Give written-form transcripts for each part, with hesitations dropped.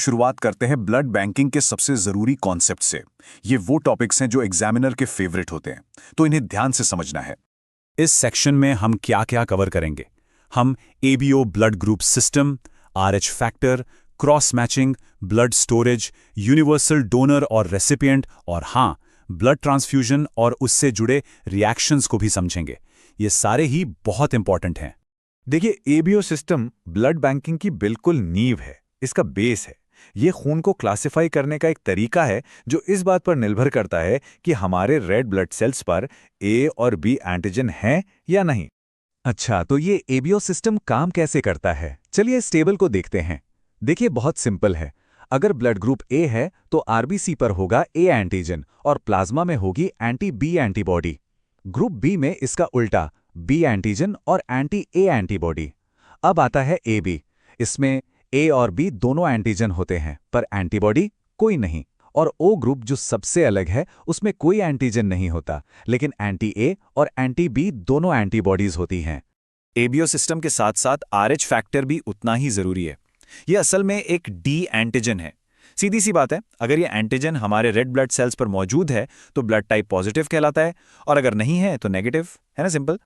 शुरुआत करते हैं ब्लड बैंकिंग के सबसे ज़रूरी कॉन्सेप्ट से। ये वो टॉपिक्स हैं जो एग्जामिनर के फेवरेट होते हैं, तो इन्हें ध्यान से समझना है। इस सेक्शन में हम क्या क्या कवर करेंगे? हम ABO blood group system, RH factor, cross matching, blood storage, universal donor और रेसिपिएंट, और हाँ, ब्लड ट्रांसफ्यूजन और उससे जुड़े रिएक्शंस को भी समझेंगे। ये सारे ही बहुत इंपॉर्टेंट हैं। देखिए, एबीओ सिस्टम ब्लड बैंकिंग की बिल्कुल नींव है, इसका बेस है। ये खून को क्लासिफाई करने का एक तरीका है जो इस बात पर निर्भर करता है कि हमारे रेड ब्लड सेल्स पर ए और बी एंटीजन हैं या नहीं। अच्छा, तो ये एबीओ सिस्टम काम कैसे करता है? चलिए इस टेबल को देखते हैं। देखिए, बहुत सिंपल है। अगर ब्लड ग्रुप ए है तो आरबीसी पर होगा ए एंटीजन और प्लाज्मा में होगी anti B antibody. Group B में इसका उल्टा, बी एंटीजन और एंटी ए एंटीबॉडी। अब आता है ए बी। इसमें ए और बी दोनों एंटीजन होते हैं पर एंटीबॉडी कोई नहीं। और ओ ग्रुप जो सबसे अलग है, उसमें कोई एंटीजन नहीं होता, लेकिन एंटी ए और एंटी बी दोनों एंटीबॉडीज होती हैं। एबीओ सिस्टम के साथ साथ आरएच फैक्टर भी उतना ही जरूरी है। ये असल में एक डी एंटीजन है। सीधी सी बात है, अगर ये एंटीजन हमारे रेड ब्लड सेल्स पर मौजूद है तो ब्लड टाइप पॉजिटिव कहलाता है, और अगर नहीं है तो नेगेटिव। है ना, सिंपल।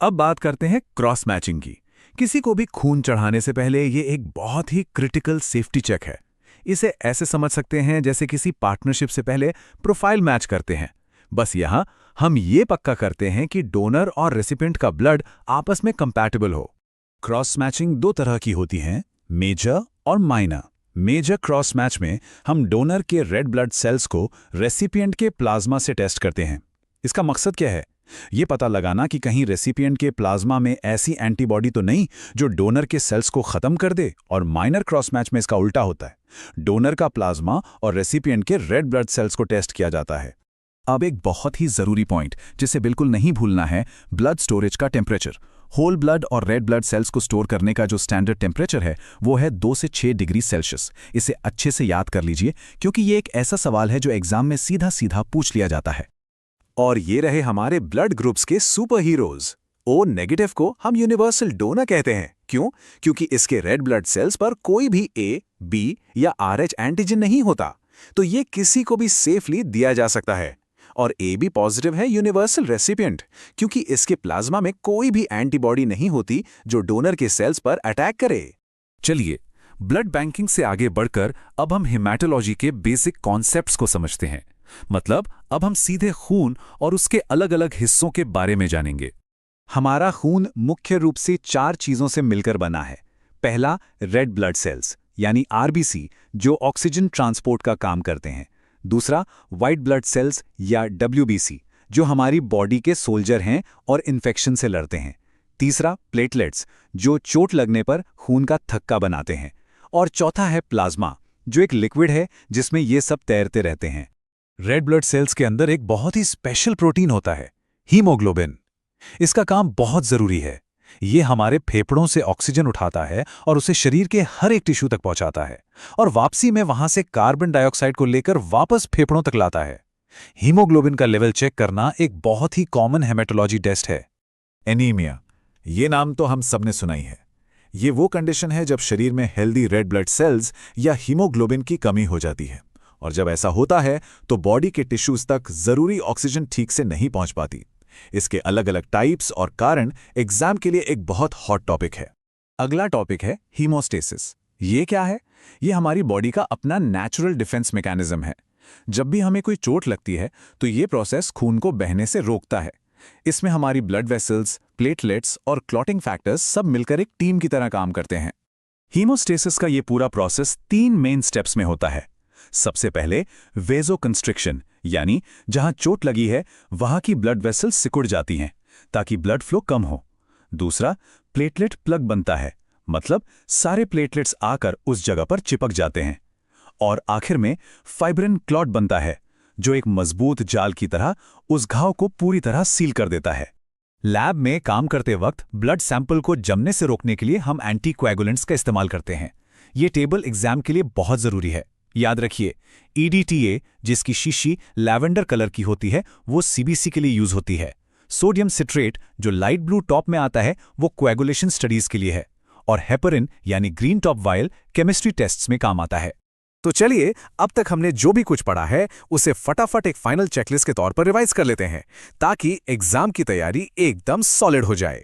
अब बात करते हैं क्रॉस मैचिंग की। किसी को भी खून चढ़ाने से पहले ये एक बहुत ही क्रिटिकल सेफ्टी चेक है। इसे ऐसे समझ सकते हैं जैसे किसी पार्टनरशिप से पहले प्रोफाइल मैच करते हैं। बस यहां हम ये पक्का करते हैं कि डोनर और रेसिपिएंट का ब्लड आपस में कंपैटिबल हो। क्रॉस मैचिंग दो तरह की होती है, मेजर और माइनर। मेजर क्रॉस मैच में हम डोनर के रेड ब्लड सेल्स को रेसिपिएंट के प्लाज्मा से टेस्ट करते हैं। इसका मकसद क्या है? ये पता लगाना कि कहीं रेसिपिएंट के प्लाज्मा में ऐसी एंटीबॉडी तो नहीं जो डोनर के सेल्स को खत्म कर दे। और माइनर क्रॉस मैच में इसका उल्टा होता है, डोनर का प्लाज्मा और रेसिपिएंट के रेड ब्लड सेल्स को टेस्ट किया जाता है। अब एक बहुत ही जरूरी पॉइंट जिसे बिल्कुल नहीं भूलना है, ब्लड स्टोरेज का टेम्परेचर। होल ब्लड और रेड ब्लड सेल्स को स्टोर करने का जो स्टैंडर्ड टेम्परेचर है वो है 2 से 6 डिग्री सेल्सियस। इसे अच्छे से याद कर लीजिए क्योंकि ये एक ऐसा सवाल है जो एग्जाम में सीधा सीधा पूछ लिया जाता है। और ये रहे हमारे ब्लड ग्रुप्स के सुपर हीरोज। ओ नेगेटिव को हम यूनिवर्सल डोनर कहते हैं। क्यों? क्योंकि इसके रेड ब्लड सेल्स पर कोई भी ए, बी या आरएच एंटीजन नहीं होता, तो ये किसी को भी सेफली दिया जा सकता है। और ए बी पॉजिटिव है यूनिवर्सल रेसिपिएंट, क्योंकि इसके प्लाज्मा में कोई भी एंटीबॉडी नहीं होती जो डोनर के सेल्स पर अटैक करे। चलिए, ब्लड बैंकिंग से आगे बढ़कर अब हम हेमाटोलॉजी के बेसिक कॉन्सेप्ट्स को समझते हैं। मतलब अब हम सीधे खून और उसके अलग अलग हिस्सों के बारे में जानेंगे। हमारा खून मुख्य रूप से 4 चीजों से मिलकर बना है। पहला, रेड ब्लड सेल्स यानी आरबीसी, जो ऑक्सीजन ट्रांसपोर्ट का काम करते हैं। दूसरा, व्हाइट ब्लड सेल्स या डब्ल्यूबीसी, जो हमारी बॉडी के सोल्जर हैं और इन्फेक्शन से लड़ते हैं। तीसरा, प्लेटलेट्स, जो चोट लगने पर खून का थक्का बनाते हैं। और चौथा है प्लाज्मा, जो एक लिक्विड है जिसमें ये सब तैरते रहते हैं। रेड ब्लड सेल्स के अंदर एक बहुत ही स्पेशल प्रोटीन होता है, हीमोग्लोबिन। इसका काम बहुत जरूरी है। ये हमारे फेफड़ों से ऑक्सीजन उठाता है और उसे शरीर के हर एक टिश्यू तक पहुंचाता है, और वापसी में वहां से कार्बन डाइऑक्साइड को लेकर वापस फेफड़ों तक लाता है। हीमोग्लोबिन का लेवल चेक करना एक बहुत ही कॉमन हेमेटोलॉजी टेस्ट है। एनीमिया, ये नाम तो हम सबने सुना ही है। ये वो कंडीशन है जब शरीर में हेल्दी रेड ब्लड सेल्स या हीमोग्लोबिन की कमी हो जाती है, और जब ऐसा होता है तो बॉडी के टिश्यूज तक जरूरी ऑक्सीजन ठीक से नहीं पहुंच पाती। इसके अलग अलग टाइप्स और कारण एग्जाम के लिए एक बहुत हॉट टॉपिक है। अगला टॉपिक है हीमोस्टेसिस। ये क्या है? ये हमारी बॉडी का अपना नेचुरल डिफेंस मैकेनिज्म है। जब भी हमें कोई चोट लगती है तो ये प्रोसेस खून को बहने से रोकता है। इसमें हमारी ब्लड वेसल्स, प्लेटलेट्स और क्लॉटिंग फैक्टर्स सब मिलकर एक टीम की तरह काम करते हैं। हीमोस्टेसिस का ये पूरा प्रोसेस 3 मेन स्टेप्स में होता है। सबसे पहले वेज़ोकंस्ट्रिक्शन, यानी जहां चोट लगी है वहां की ब्लड वेसल्स सिकुड़ जाती हैं ताकि ब्लड फ्लो कम हो। दूसरा, प्लेटलेट प्लग बनता है, मतलब सारे प्लेटलेट्स आकर उस जगह पर चिपक जाते हैं। और आखिर में फाइब्रिन क्लॉट बनता है, जो एक मजबूत जाल की तरह उस घाव को पूरी तरह सील कर देता है। लैब में काम करते वक्त ब्लड सैंपल को जमने से रोकने के लिए हम एंटीकोएगुलेंट्स का इस्तेमाल करते हैं। ये टेबल एग्जाम के लिए बहुत जरूरी है। याद रखिए, EDTA, जिसकी शीशी लैवेंडर कलर की होती है, वो CBC के लिए यूज होती है। सोडियम सिट्रेट, जो लाइट ब्लू टॉप में आता है, वो कोएगुलेशन स्टडीज के लिए है। और हेपरिन यानी green top vial chemistry tests में काम आता है। तो चलिए, अब तक हमने जो भी कुछ पढ़ा है उसे फटाफट एक फाइनल चेकलिस्ट के तौर पर रिवाइज कर लेते हैं, ताकि एग्जाम की तैयारी एकदम सॉलिड हो जाए।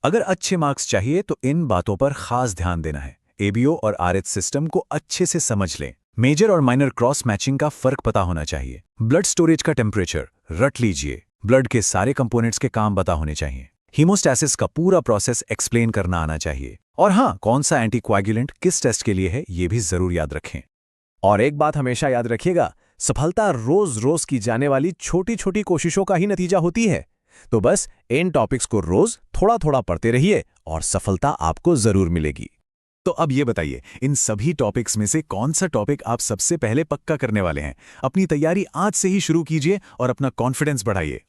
अगर अच्छे मार्क्स चाहिए तो इन बातों पर खास ध्यान देना है। एबीओ और आरएच सिस्टम को अच्छे से समझ लें। मेजर और माइनर क्रॉस मैचिंग का फर्क पता होना चाहिए। ब्लड स्टोरेज का टेम्परेचर रट लीजिए। ब्लड के सारे कंपोनेंट्स के काम पता होने चाहिए। हीमोस्टैसिस का पूरा प्रोसेस एक्सप्लेन करना आना चाहिए। और हाँ, कौन सा एंटीकोएगुलेंट किस टेस्ट के लिए है ये भी जरूर याद रखें। और एक बात हमेशा याद रखिएगा, सफलता रोज रोज की जाने वाली छोटी छोटी कोशिशों का ही नतीजा होती है। तो बस इन टॉपिक्स को रोज थोड़ा थोड़ा पढ़ते रहिए और सफलता आपको जरूर मिलेगी। तो अब ये बताइए, इन सभी टॉपिक्स में से कौन सा टॉपिक आप सबसे पहले पक्का करने वाले हैं? अपनी तैयारी आज से ही शुरू कीजिए और अपना कॉन्फिडेंस बढ़ाइए।